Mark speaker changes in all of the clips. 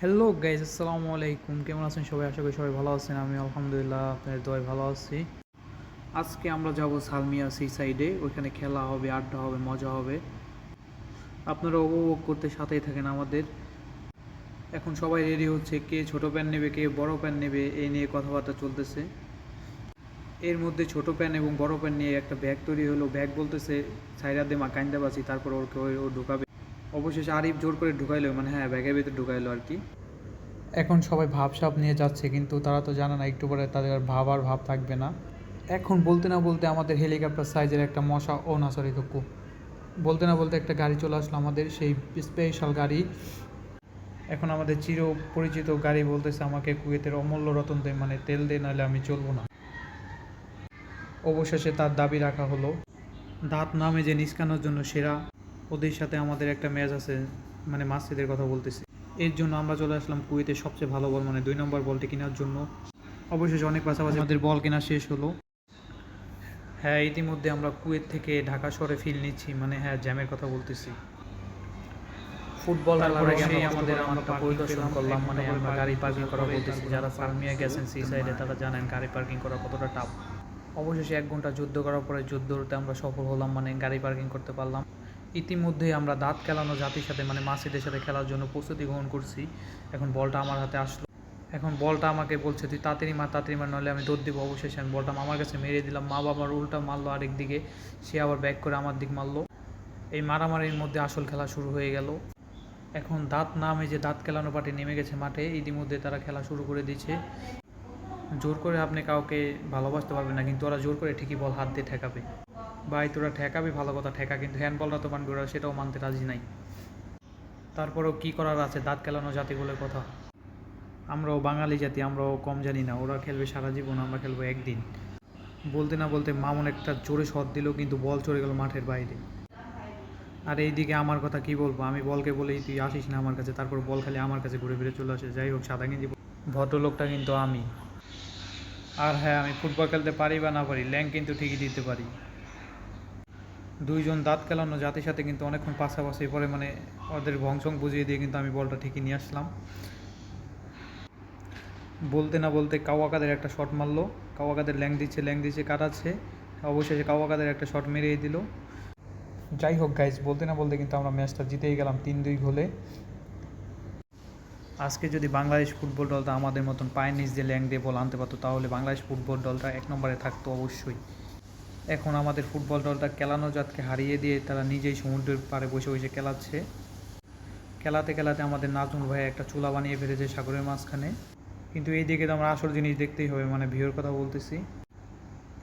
Speaker 1: Hello guys, আসসালামু আলাইকুম। কেমন আছেন সবাই? আশা করি সবাই ভালো আছেন। আমি আলহামদুলিল্লাহ আপনাদের দোয়ায় ভালো আছি। আজকে আমরা যাব সালমিয়া সি সাইডে। ওইখানে খেলা হবে, আড্ডা হবে, মজা হবে। আপনারা উপভোগ করতে সাথেই থাকেন আমাদের। এখন সবাই রেডি হচ্ছে, কে ছোট প্যান নেবে, কে বড় প্যান নেবে, এই নিয়ে কথাবার্তা চলতেছে। এর মধ্যে ছোট প্যান এবং বড় প্যান নিয়ে একটা ব্যাগ তৈরি হলো। ব্যাগ বলতেছে সাইডার দে মা কাইন্দা বাঁচি, তারপর ও ঢুকাবে। অবশেষে আরিফ জোর করে ঢুকাইলো, মানে হ্যাঁ ব্যাগের ভিতরে ঢুকাইলো আর কি। এখন সবাই ভাবসাব নিয়ে যাচ্ছে, কিন্তু তারা তো জানে না একটু পরে তাদের আর ভাব থাকবে না। এখন বলতে না বলতে আমাদের হেলিকপ্টার সাইজের একটা মশা, ও না সরি দুঃখু, বলতে না বলতে একটা গাড়ি চলে আসলো, আমাদের সেই স্পেশাল গাড়ি। এখন আমাদের চির পরিচিত গাড়ি বলতেছে আমাকে কুয়েতের অমূল্য রতন দে, মানে তেল দে, নাহলে আমি চলবো না। অবশেষে তার দাবি রাখা হলো। দাঁত নামে যে নিষ্কানোর জন্য সেরা, ওদের সাথে আমাদের একটা ম্যাচ আছে, মানে মাসজিদের কথা বলতেছি। এর জন্য আমরা চলে আসলাম কুয়েতের সবচেয়ে ভালো বল, মানে 2 নম্বর বলটি কেনার জন্য। অবশেষে অনেক পাশাপাশি আমাদের বল কেনা শেষ হলো। হ্যাঁ, ইতিমধ্যে আমরা কুয়েত থেকে ঢাকা শহরে ফিল নিচ্ছি, মানে হ্যাঁ জ্যামের কথা বলতেছি। ফুটবল খেলার সেই আমাদের আমরা পরিদর্শন করলাম, মানে আমরা গাড়ি পার্কিং করা বলতেছি। যারা সালমিয়া গেছেন সি সাইডে তারা জানেন গাড়ি পার্কিং করা কতটা টাফ। অবশেষে 1 ঘন্টা যুদ্ধ করার পরে যুদ্ধতে আমরা সফল হলাম, মানে গাড়ি পার্কিং করতে পারলাম। ইতিমধ্যে আমরা দাঁত খেলানো জাতির সাথে, মানে মাসিদের সাথে খেলার জন্য প্রস্তুতি গ্রহণ করছি। এখন বলটা আমার হাতে আসলো। এখন বলটা আমাকে বলছে তুই তাড়াতাড়ি মার, নইলে আমি দৌড় দিব। অবশেষে আমি বলটা মামার কাছে মেরে দিলাম। মা বাবার উল্টা মারলো আরেক দিকে, সে আবার ব্যাক করে আমার দিক মারলো। এই মারামারির মধ্যে আসল খেলা শুরু হয়ে গেল। এখন দাঁত নামে যে দাঁত খেলানো পার্টি নেমে গেছে মাঠে। ইতিমধ্যে তারা খেলা শুরু করে দিয়েছে। জোর করে আপনি কাউকে ভালোবাসতে পারবেন না, কিন্তু ওরা জোর করে ঠিকই বল হাত দিয়ে ঠেকাবে। ভাই তোরা ঠেকাবি ভালো কথা ঠেকা, কিন্তু হ্যান্ডবলটা তো মানবে, ওরা সেটাও মানতে রাজি নাই। তারপরেও কী করার আছে, দাঁত খেলানো জাতি বলে কথা। আমরাও বাঙালি জাতি, আমরাও কম জানি না। ওরা খেলবে সারা জীবন, আমরা খেলবো একদিন। বলতে না বলতে মামুন একটা জোরে শট দিল, কিন্তু বল চলে গেল মাঠের বাইরে। আর এইদিকে আমার কথা কি বলবো, আমি বলকে বলেই তুই আসিস না আমার কাছে, তারপর বল খালি আমার কাছে ঘুরে ফিরে চলে আসে। যাই হোক, সাদা গেঞ্জি ভদ্রলোকটা কিন্তু আমি। আর হ্যাঁ, আমি ফুটবল খেলতে পারি বা না পারি, ল্যাং কিন্তু ঠিকই দিতে পারি। দুইজন দাঁত খেলানো জাতির সাথে কিন্তু অনেকক্ষণ পাশাপাশি পরে, মানে ওদের ভংসং বুঝিয়ে দিয়ে কিন্তু আমি বলটা ঠিকই নিয়ে আসলাম। বলতে না বলতে কাওয়াকাদের একটা শট মারলো। কাওয়াকাদের ল্যাং দিচ্ছে কাটাচ্ছে। অবশেষে কাওয়াকাদের একটা শট মেরেই দিল। যাই হোক গাইজ, বলতে না বলতে কিন্তু আমরা ম্যাচটা জিতেই গেলাম 3-2 গোলে। আজকে যদি বাংলাদেশ ফুটবল দলটা আমাদের মতন পায়ের নিচ দিয়ে ল্যাং দিয়ে বল আনতে পারতো, তাহলে বাংলাদেশ ফুটবল দলটা 1 নম্বরে থাকতো অবশ্যই। এখন আমাদের ফুটবল দলটা কেলানো জাতকে হারিয়ে দিয়ে তারা নিজেই সমুদ্রের পাড়ে বসে বসে খেলাচ্ছে। খেলাতে খেলাতে আমাদের নাজমুল ভাই একটা চুলা বানিয়ে ফেলেছে সাগরের মাঝখানে। কিন্তু এই দিকে তো আমরা আসল জিনিস দেখতেই হবে, মানে ভিউর কথা বলতেছি।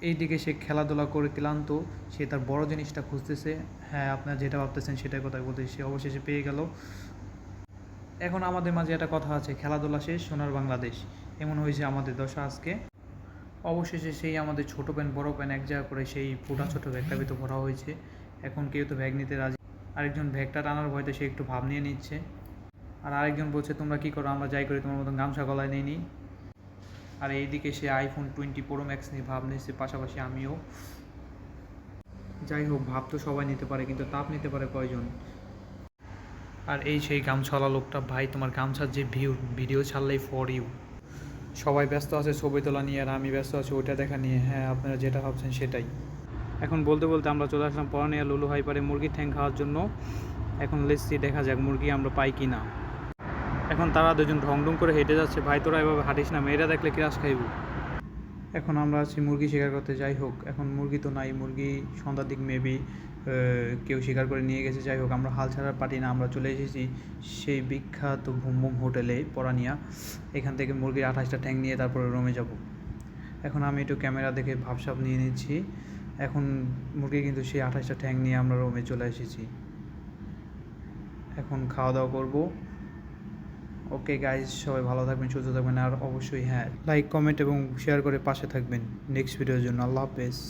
Speaker 1: এই দিকে সে খেলাধুলা করে ক্লান্ত, সে তার বড় জিনিসটা খুঁজতেছে। হ্যাঁ, আপনারা যেটা ভাবতেছেন সেটাই কথা বলতেছি, সে অবশেষে পেয়ে গেল। এখন আমাদের মাঝে একটা কথা আছে, খেলাধুলা শেষ সোনার বাংলাদেশ। এমন হয়েছে আমাদের দশা আজকে। অবশেষে সেই আমাদের ছোটো প্যান্ট বড় প্যান্ট এক জায়গা করে সেই ফুটা ছোটো ব্যাগটা ভিতরে ভরা হয়েছে। এখন কেউ তো ব্যাগ নিতে রাজি, আরেকজন ব্যাগটা টানার ভয়তে সে একটু ভাব নিয়ে নিচ্ছে। আর আরেকজন বলছে তোমরা কী করো, আমরা যাই করি, তোমার মতন গামছা গলায় নেই নি। আর এইদিকে সে আইফোন 20 প্রো ম্যাক্স নিয়ে ভাব নিচ্ছে, পাশাপাশি আমিও। যাই হোক, ভাব তো সবাই নিতে পারে, কিন্তু তাপ নিতে পারে কয়জন। আর এই সেই গামছাওয়ালা লোকটা, ভাই তোমার গামছার যে ভিডিও ছাড়লেই ফর ইউ। সবাই ব্যস্ত আছে ছবি তোলা নিয়ে, আর আমি ব্যস্ত আছি ওইটা দেখা নিয়ে। হ্যাঁ, আপনারা যেটা ভাবছেন সেটাই। এখন বলতে বলতে আমরা চলে আসলাম পরানিয়া লুলু হাইপারে মুরগির ঠ্যাং খাওয়ার জন্য। এখন লেসি দেখা যাক মুরগি আমরা পাই কি না। এখন তারা দুজন ঢং করে হেঁটে যাচ্ছে। ভাই তোরা এভাবে হাঁটিস না, মেয়েরা দেখলে ক্রাশ খাইব। এখন আমরা আছি মুরগি শিকার করতে। যাই হোক, এখন মুরগি তো নাই, মুরগি সন্ধ্যার দিক মেবি কেউ শিকার করে নিয়ে গেছে। যাই হোক, আমরা হাল ছাড়ার পারি না, আমরা চলে এসেছি সেই বিখ্যাত ভুম ভুম হোটেলে পরানিয়া। এখান থেকে মুরগির 28টা ঠ্যাং নিয়ে তারপরে রুমে যাব। এখন আমি একটু ক্যামেরা দেখে ভাবসাব নিয়ে নিচ্ছি। এখন মুরগি কিন্তু সেই 28টা ঠ্যাং নিয়ে আমরা রুমে চলে এসেছি। এখন খাওয়া দাওয়া করবো। ওকে গাইজ, সবাই ভালো থাকবেন, সুস্থ থাকবেন, আর অবশ্যই হ্যাঁ লাইক কমেন্ট এবং শেয়ার করে পাশে থাকবেন নেক্সট ভিডিওর জন্য। আল্লাহ হাফেজ।